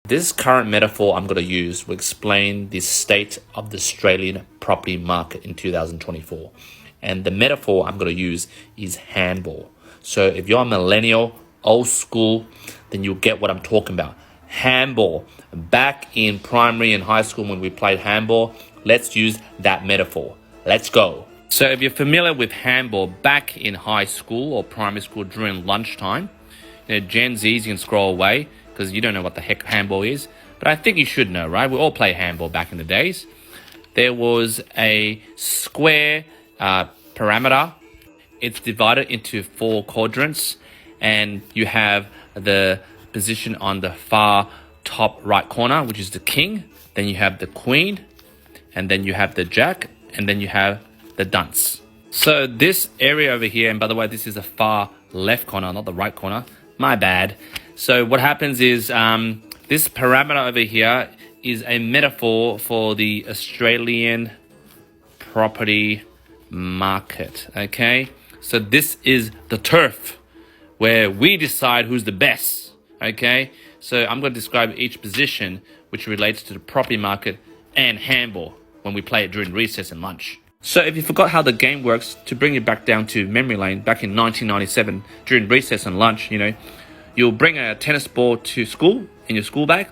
This current metaphor I'm going to use will explain the state of the Australian property market in 2024. And the metaphor I'm going to use is handball. So if you're a millennial, old school, then you'll get what I'm talking about. Handball. Back in primary and high school when we played handball, let's use that metaphor. Let's go. So if you're familiar with handball back in high school or primary school during lunchtime, Gen Zs, you can scroll away because you don't know what the heck handball is. But I think you should know, right? We all play handball back in the days. There was a square parameter. It's divided into 4 quadrants, and you have the position on the far top right corner, which is the king. Then you have the queen, and then you have the jack, and then you have the dunce. So this area over here, and by the way, this is the far left corner, not the right corner. My bad. So what happens is this parameter over here is a metaphor for the Australian property market, okay? So this is the turf where we decide who's the best, okay? So I'm going to describe each position which relates to the property market and handball when we play it during recess and lunch. So if you forgot how the game works, to bring you back down to memory lane, back in 1997, during recess and lunch, you'll bring a tennis ball to school in your school bag.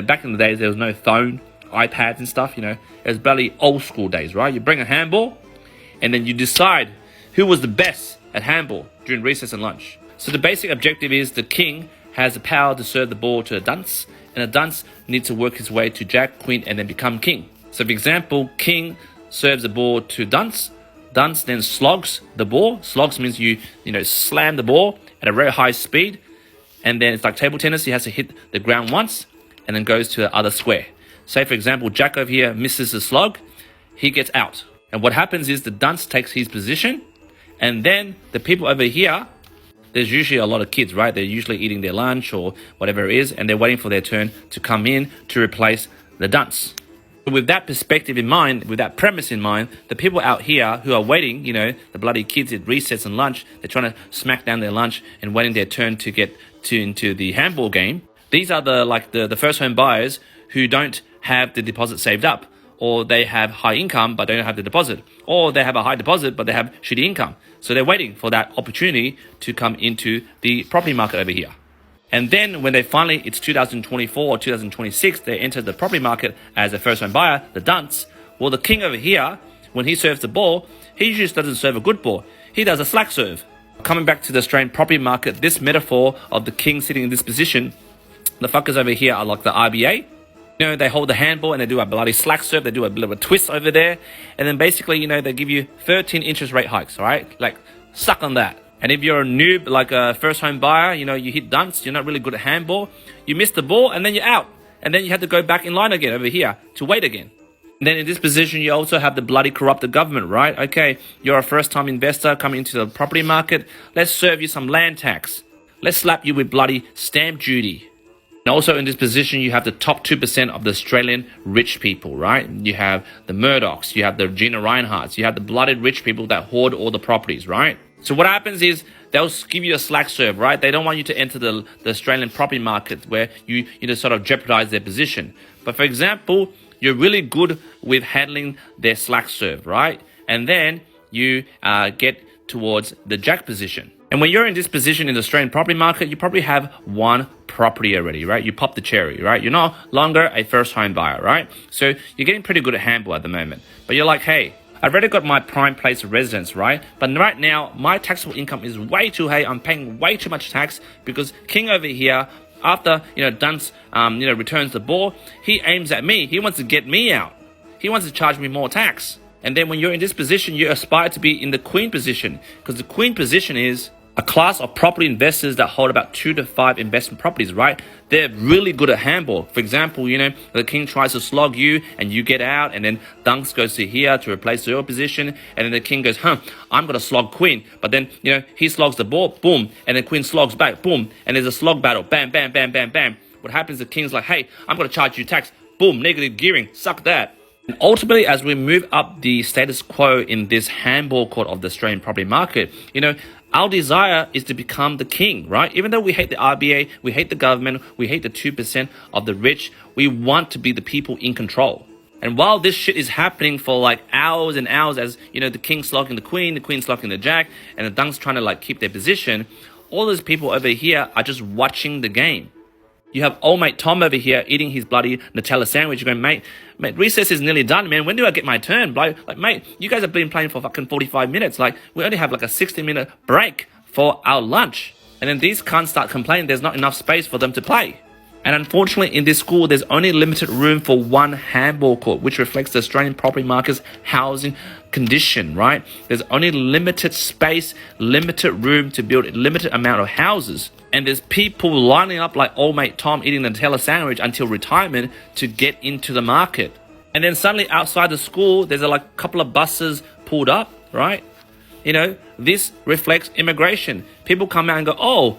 Back in the days, there was no phone, iPads and stuff, It was barely old school days, right? You bring a handball, and then you decide who was the best at handball during recess and lunch. So the basic objective is the king has the power to serve the ball to a dunce, and a dunce needs to work his way to jack, queen, and then become king. So for example, king serves the ball to dunce. Dunce then slogs the ball. Slogs means you slam the ball at a very high speed, and then it's like table tennis. He has to hit the ground once, and then goes to the other square. Say for example, jack over here misses the slog, he gets out. And what happens is the dunce takes his position, and then the people over here, there's usually a lot of kids, right? They're usually eating their lunch or whatever it is, and they're waiting for their turn to come in to replace the dunce. With that perspective in mind, with that premise in mind, the people out here who are waiting, the bloody kids at recess and lunch, they're trying to smack down their lunch and waiting their turn to get into the handball game. These are the first home buyers who don't have the deposit saved up, or they have high income but don't have the deposit, or they have a high deposit but they have shitty income. So they're waiting for that opportunity to come into the property market over here. And then when it's 2024 or 2026, they enter the property market as a first home buyer, the dunce. Well, the king over here, when he serves the ball, he just doesn't serve a good ball. He does a slack serve. Coming back to the Australian property market, this metaphor of the king sitting in this position, the fuckers over here are like the RBA. They hold the handball and they do a bloody slack serve. They do a bit of a twist over there. And then basically, they give you 13 interest rate hikes, all right? Like, suck on that. And if you're a noob, like a first home buyer, you hit dunce, you're not really good at handball, you miss the ball and then you're out. And then you have to go back in line again over here to wait again. And then in this position, you also have the bloody corrupted government, right? Okay, you're a first time investor coming into the property market. Let's serve you some land tax. Let's slap you with bloody stamp duty. And also in this position, you have the top 2% of the Australian rich people, right? You have the Murdochs, you have the Gina Rineharts, you have the blooded rich people that hoard all the properties, right? So what happens is they'll give you a slack serve, right? They don't want you to enter the Australian property market where you sort of jeopardize their position. But for example, you're really good with handling their slack serve, right? And then you get towards the jack position. And when you're in this position in the Australian property market, you probably have one property already, right? You pop the cherry, right? You're no longer a first home buyer, right? So you're getting pretty good at handball at the moment. But you're like, hey, I've already got my prime place of residence, right? But right now, my taxable income is way too high. I'm paying way too much tax because King over here, after, Dunce, returns the ball, he aims at me. He wants to get me out. He wants to charge me more tax. And then when you're in this position, you aspire to be in the queen position, because the queen position is a class of property investors that hold about 2 to 5 investment properties, right? They're really good at handball. For example, the king tries to slog you and you get out, and then dunce goes to here to replace your position, and then the king goes, I'm going to slog queen. But then, he slogs the ball, boom, and then queen slogs back, boom, and there's a slog battle, bam, bam, bam, bam, bam. What happens, the king's like, hey, I'm going to charge you tax, boom, negative gearing, suck that. And ultimately, as we move up the status quo in this handball court of the Australian property market, Our desire is to become the king, right? Even though we hate the RBA, we hate the government, we hate the 2% of the rich, we want to be the people in control. And while this shit is happening for like hours and hours, as you know, the king's slogging the queen slogging the jack, and the dunks trying to like keep their position, all those people over here are just watching the game. You have old mate Tom over here eating his bloody Nutella sandwich. You're going, mate, recess is nearly done, man. When do I get my turn? Like, mate, you guys have been playing for fucking 45 minutes. Like, we only have like a 60-minute break for our lunch. And then these cunts start complaining there's not enough space for them to play. And unfortunately, in this school, there's only limited room for one handball court, which reflects the Australian property market's housing condition, right? There's only limited space, limited room to build a limited amount of houses. And there's people lining up like old mate Tom eating the Nutella sandwich until retirement to get into the market. And then suddenly outside the school, there's a like couple of buses pulled up, right? You know, this reflects immigration. People come out and go, oh,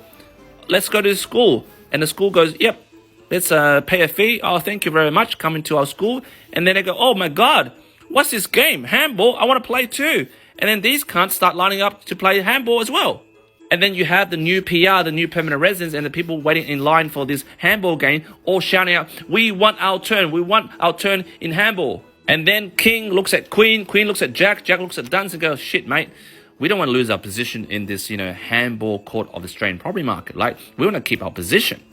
let's go to the school. And the school goes, yep. Let's pay a fee. Oh, thank you very much. Come into our school. And then they go, oh my God, what's this game? Handball? I want to play too. And then these cunts start lining up to play handball as well. And then you have the new PR, the new permanent residents, and the people waiting in line for this handball game, all shouting out, we want our turn. We want our turn in handball. And then King looks at Queen looks at Jack looks at Duns and goes, shit, mate. We don't want to lose our position in this, handball court of the Australian property market. Like, we want to keep our position.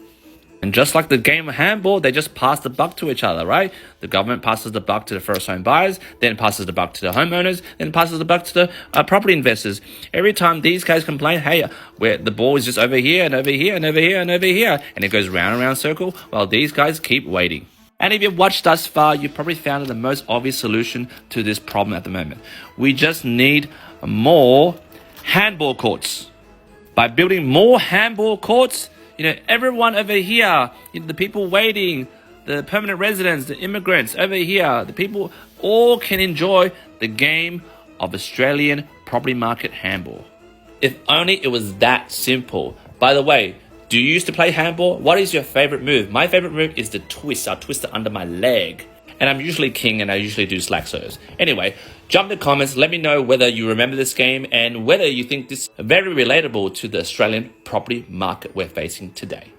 And just like the game of handball, they just pass the buck to each other, right? The government passes the buck to the first home buyers, then passes the buck to the homeowners, then passes the buck to the property investors. Every time these guys complain, hey, the ball is just over here and over here and over here and over here. And it goes round and round circle while these guys keep waiting. And if you've watched thus far, you've probably found the most obvious solution to this problem at the moment. We just need more handball courts. By building more handball courts, everyone over here, the people waiting, the permanent residents, the immigrants over here, the people all can enjoy the game of Australian property market handball. If only it was that simple. By the way, do you used to play handball? What is your favorite move? My favorite move is the twist. I twist it under my leg. And I'm usually king and I usually do slack serves. Anyway, jump in the comments. Let me know whether you remember this game and whether you think this is very relatable to the Australian property market we're facing today.